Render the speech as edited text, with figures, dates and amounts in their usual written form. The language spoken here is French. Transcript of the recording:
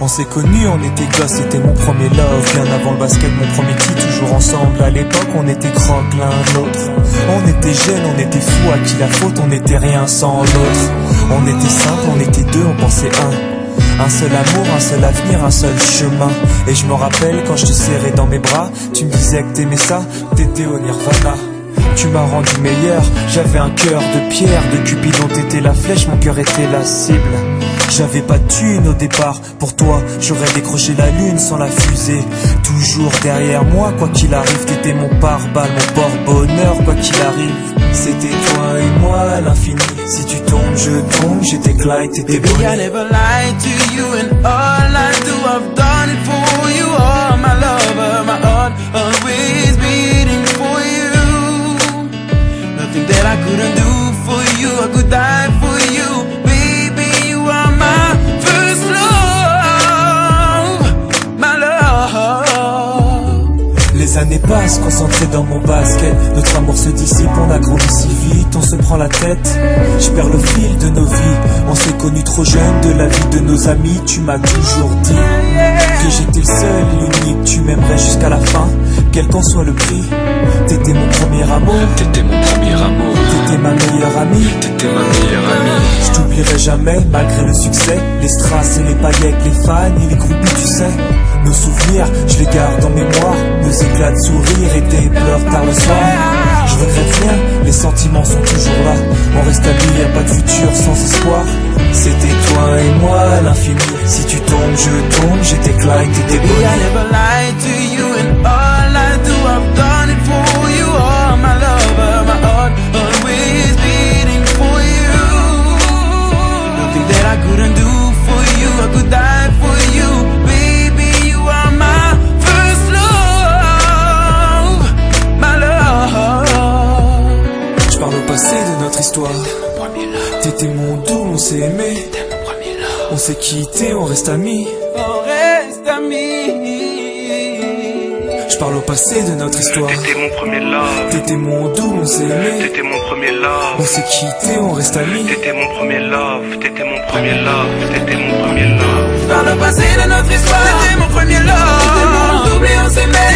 On s'est connus, on était gosses, c'était mon premier love. Bien avant le basket, mon premier titre, toujours ensemble. À l'époque, on était croque l'un l'autre. On était jeunes, on était fous, à qui la faute, on n'était rien sans l'autre. On était simple, on était deux, on pensait un seul amour, un seul avenir, un seul chemin. Et je me rappelle quand je te serrais dans mes bras, tu me disais que t'aimais ça, t'étais au Nirvana. Tu m'as rendu meilleur, j'avais un cœur de pierre. De Cupidon t'étais la flèche, mon cœur était la cible. J'avais pas de thune au départ, pour toi j'aurais décroché la lune sans la fusée. Toujours derrière moi, quoi qu'il arrive, t'étais mon pare-balles, mon porte-bonheur, quoi qu'il arrive. C'était toi et moi à l'infini. Si tu tombes, je tombe, j'étais Clyde, t'étais Baby, I never lied to you, and all I do, I've done it for you. Oh, my lover, my heart always beating for you. Nothing that I couldn't do for you, I could die for you. Baby, you are my first love, my love. Les années passent, concentrées dans mon basket. Notre amour se dissipe, on a grandi si vite, on se prend la tête. Je perds le fil de nos vies. On s'est connus trop jeunes, de la vie de nos amis. Tu m'as toujours dit que j'étais le seul et l'unique. Tu m'aimerais jusqu'à la fin, quel qu'en soit le prix. T'étais mon premier amour, t'étais mon premier amour, t'étais ma meilleure amie, t'étais ma meilleure amie. Je t'oublierai jamais, malgré le succès. Les strass et les paillettes, les fans et les groupies, tu sais. Nos souvenirs, je les garde en mémoire. Nos éclats de sourire et tes pleurs tard le soir. Je regrette rien, les sentiments sont toujours là. On reste amis, y'a pas de futur sans espoir. C'était toi et moi à l'infini. Si tu tombes, je tombe, j'étais Clyde, t'étais Baby, I Bonnie. never lied to you, and all I do, I've done it for you. Oh, my lover, my heart always beating for you. Nothing that I couldn't do for you, I could die for you. Baby, you are my first love, my love. Je parle au passé de notre histoire. T'étais mon doux, on s'est aimé. On s'est quitté, on reste amis. On reste amis. Je parle au passé de notre histoire. T'étais mon premier love, T'étais mon doux, on s'est aimé. t'étais mon premier love. On s'est quitté, on reste amis. T'étais mon premier love, t'étais mon premier love, t'étais mon premier love. Par le passé de notre histoire, t'étais mon premier love. T'étais mon double et on s'aimait.